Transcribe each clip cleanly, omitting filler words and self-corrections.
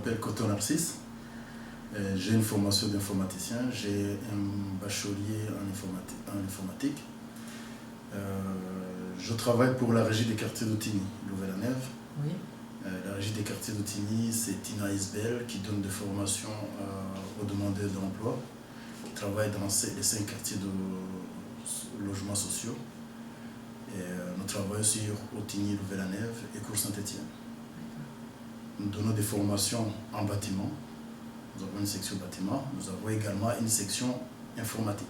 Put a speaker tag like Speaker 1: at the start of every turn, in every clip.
Speaker 1: m'appelle Coton Narcisse. J'ai une formation d'informaticien, j'ai un bachelier en informatique. Je travaille pour la régie des quartiers d'Outigny, Louvain-la-Neuve.
Speaker 2: Oui.
Speaker 1: La régie des quartiers d'Outigny, c'est Tina Isbel qui donne des formations aux demandeurs d'emploi, qui travaille dans les 5 quartiers de logements sociaux. Et nous travaillons sur Outigny, Louvain-la-Neuve et Cour-Saint-Étienne. Nous donnons des formations en bâtiment. Nous avons une section bâtiment. Nous avons également une section informatique.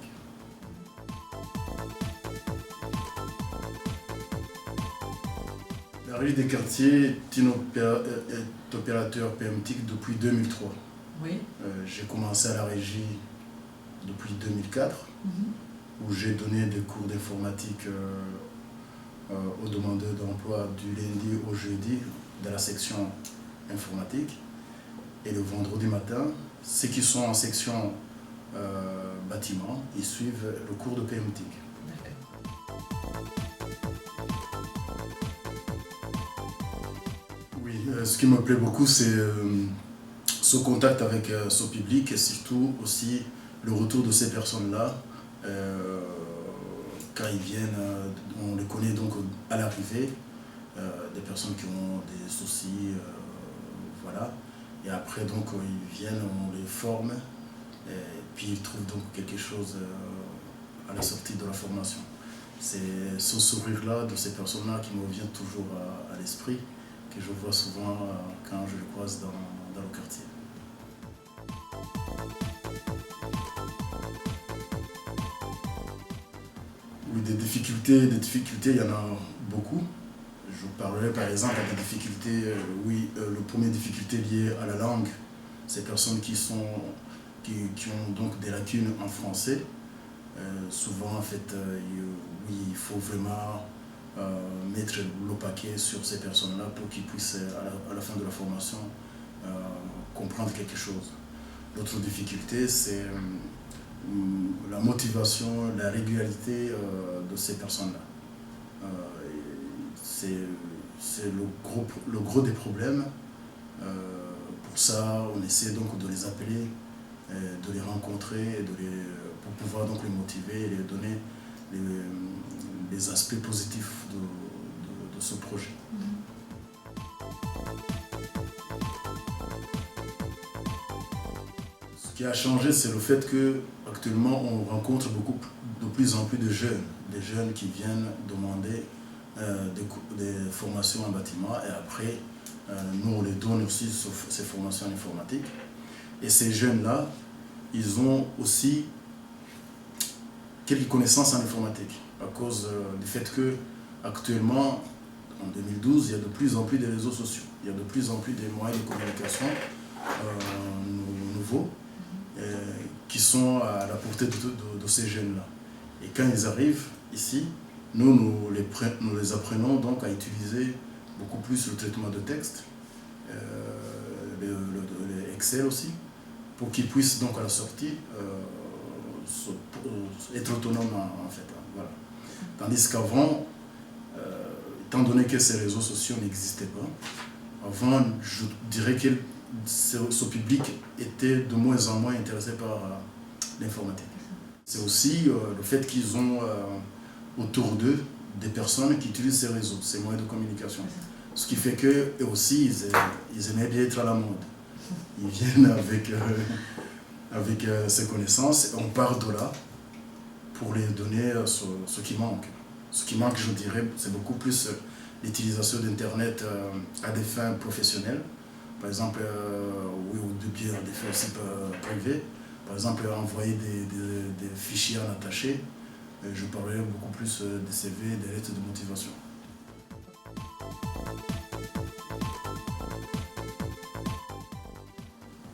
Speaker 1: La régie des quartiers est opérateur PMTIC depuis 2003.
Speaker 2: Oui.
Speaker 1: J'ai commencé à la régie depuis 2004, où j'ai donné des cours d'informatique aux demandeurs d'emploi du lundi au jeudi de la section informatique. Et le vendredi matin, ceux qui sont en section bâtiment, ils suivent le cours de PMTIC. Oui, ce qui me plaît beaucoup, c'est ce contact avec ce public et surtout aussi le retour de ces personnes-là. Quand ils viennent, on les connaît donc à l'arrivée, des personnes qui ont des soucis, voilà. Et après, donc, ils viennent, on les forme, et puis ils trouvent donc quelque chose à la sortie de la formation. C'est ce sourire-là de ces personnes-là qui me vient toujours à l'esprit, que je vois souvent quand je les croise dans le quartier. Oui, des difficultés, il y en a beaucoup. Je vous parlerai par exemple des difficultés, la première difficulté liée à la langue, ces personnes qui ont donc des lacunes en français. Souvent, en fait, il faut vraiment mettre le paquet sur ces personnes-là pour qu'ils puissent, à la fin de la formation, comprendre quelque chose. L'autre difficulté, c'est la motivation, la régularité de ces personnes-là. C'est le gros des problèmes. Pour ça, on essaie donc de les appeler, de les rencontrer, pour pouvoir donc les motiver et leur donner les aspects positifs de ce projet. Ce qui a changé, c'est le fait qu'actuellement, on rencontre de plus en plus de jeunes, des jeunes qui viennent demander des formations en bâtiment et après, nous on les donne aussi ces formations en informatique. Et ces jeunes-là, ils ont aussi quelques connaissances en informatique à cause du fait qu'actuellement, en 2012, il y a de plus en plus de réseaux sociaux, il y a de plus en plus de moyens de communication nouveaux qui sont à la portée de ces jeunes-là. Et quand ils arrivent ici, nous les apprenons donc à utiliser beaucoup plus le traitement de texte, les Excel aussi, pour qu'ils puissent donc à la sortie être autonomes en fait. Voilà. Tandis qu'avant, étant donné que ces réseaux sociaux n'existaient pas, avant je dirais que ce public était de moins en moins intéressé par l'informatique. C'est aussi le fait qu'ils ont autour d'eux des personnes qui utilisent ces réseaux, ces moyens de communication. Ce qui fait qu'eux aussi, ils aimaient bien être à la mode. Ils viennent avec ces connaissances et on part de là pour les donner ce qui manque. Ce qui manque, je dirais, c'est beaucoup plus l'utilisation d'Internet à des fins professionnelles. Par exemple, ou bien à des fins aussi privées. Par exemple, envoyer des fichiers en attaché. Je parlerai beaucoup plus des CV, des lettres de motivation.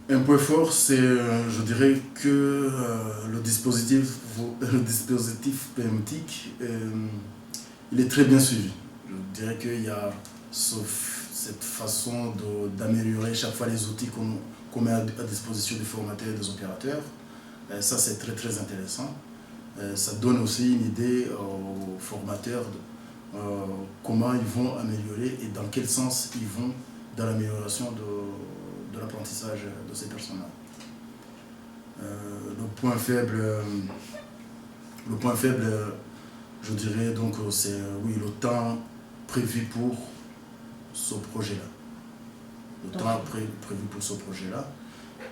Speaker 1: Un point fort, c'est, je dirais, que le dispositif PMTIC, il est très bien suivi. Je dirais qu'il y a cette façon d'améliorer chaque fois les outils qu'on met à disposition des formateurs et des opérateurs. Ça, c'est très très intéressant. Ça donne aussi une idée aux formateurs de comment ils vont améliorer et dans quel sens ils vont dans l'amélioration de l'apprentissage de ces personnes-là. Le point faible, je dirais donc, c'est oui, le temps prévu pour ce projet-là. Le temps prévu pour ce projet-là.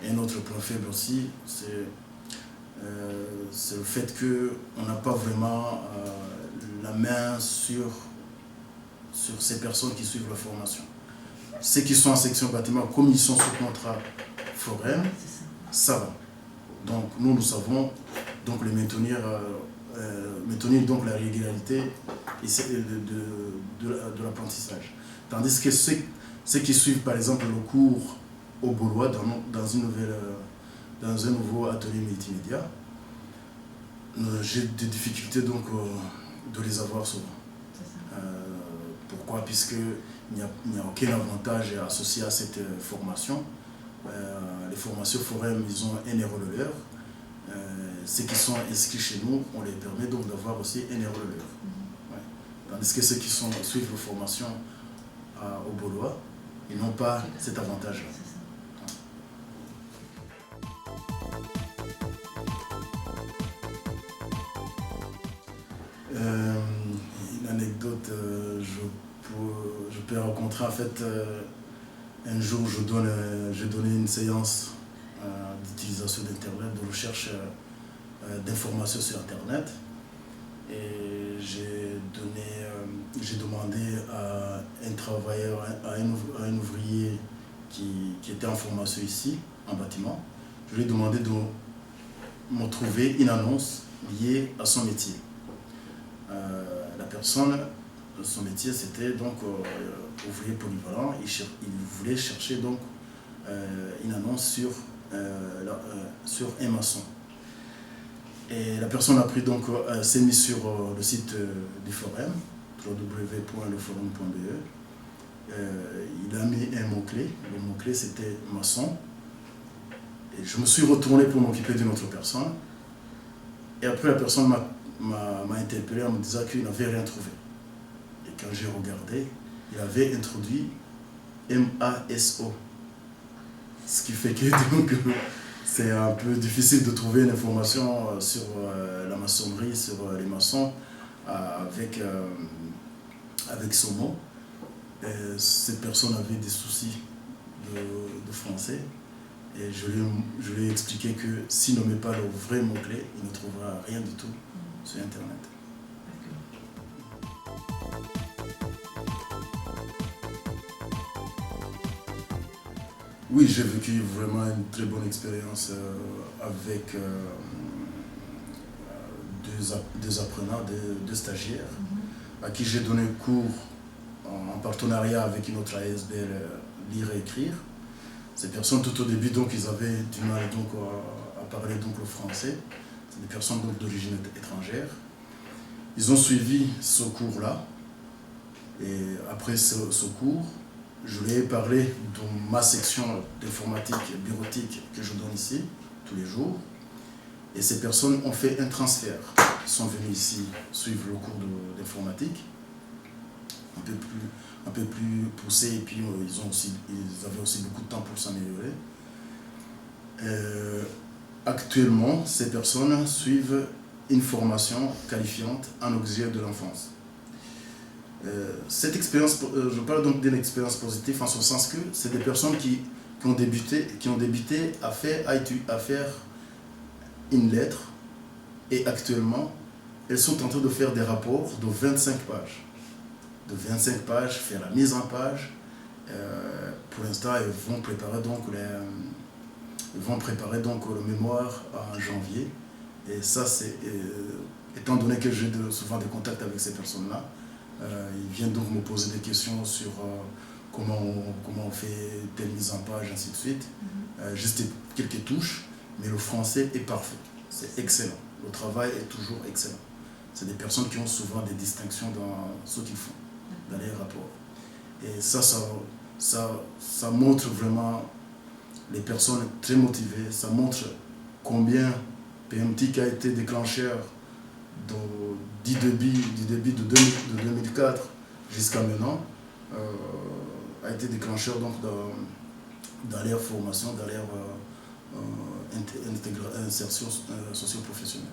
Speaker 1: Et notre point faible aussi, c'est le fait qu'on n'a pas vraiment la main sur ces personnes qui suivent la formation. Ceux qui sont en section bâtiment, comme ils sont sous contrat forum, ça va. Donc nous savons donc les maintenir donc la régularité de l'apprentissage. Tandis que ceux qui suivent par exemple le cours au Baulois dans un nouveau atelier multimédia, j'ai des difficultés donc de les avoir souvent. Pourquoi? Puisqu'il n'y a aucun avantage associé à cette formation. Les formations forum, ils ont un éroleur. Ceux qui sont inscrits chez nous, on les permet donc d'avoir aussi un éroleur. Ouais. Tandis que ceux qui suivent la formation au Baulois, ils n'ont pas cet avantage-là. Une anecdote, je peux rencontrer en fait un jour j'ai donné une séance d'utilisation d'Internet, de recherche d'informations sur Internet, et j'ai demandé à un travailleur, à un ouvrier qui était en formation ici, en bâtiment, je lui ai demandé de me trouver une annonce liée à son métier. La personne, son métier c'était donc ouvrier polyvalent. Il voulait chercher donc une annonce sur un maçon. Et la personne a pris donc, s'est mise sur le site du forum, www.leforum.be. Il a mis un mot-clé. Le mot-clé c'était maçon. Et je me suis retourné pour m'occuper d'une autre personne. Et après la personne m'a interpellé en me disant qu'il n'avait rien trouvé. Et quand j'ai regardé, il avait introduit MASO. Ce qui fait que donc, c'est un peu difficile de trouver une information sur la maçonnerie, sur les maçons, avec ce mot. Et cette personne avait des soucis de français. Et je lui ai expliqué que s'il ne met pas le vrai mot-clé, il ne trouvera rien du tout sur Internet. Oui, j'ai vécu vraiment une très bonne expérience avec deux apprenants, deux stagiaires, à qui j'ai donné cours en partenariat avec une autre ASBL, lire et écrire. Ces personnes, tout au début, donc, ils avaient du mal donc, à parler donc, le français. C'est des personnes d'origine étrangère. Ils ont suivi ce cours-là. Et après ce cours, je leur ai parlé de ma section d'informatique bureautique que je donne ici, tous les jours. Et ces personnes ont fait un transfert. Ils sont venus ici suivre le cours d'informatique, un peu plus poussé, et puis ils avaient aussi beaucoup de temps pour s'améliorer. Actuellement, ces personnes suivent une formation qualifiante en auxiliaire de l'enfance. Cette expérience, je parle donc d'une expérience positive en ce sens que c'est des personnes qui ont débuté à faire une lettre, et actuellement elles sont en train de faire des rapports de 25 pages. De 25 pages, faire la mise en page. Pour l'instant, elles vont préparer donc le mémoire en janvier. Et ça, c'est étant donné que j'ai souvent des contacts avec ces personnes-là, ils viennent donc me poser des questions sur comment on fait telle mise en page, ainsi de suite. Juste quelques touches, mais le français est parfait. C'est excellent. Le travail est toujours excellent. C'est des personnes qui ont souvent des distinctions dans ce qu'ils font, dans les rapports. Et ça montre vraiment les personnes très motivées. Ça montre combien PMTIC a été déclencheur du début de 2004 jusqu'à maintenant, a été déclencheur donc dans leur formation, dans leur insertion socio-professionnelle.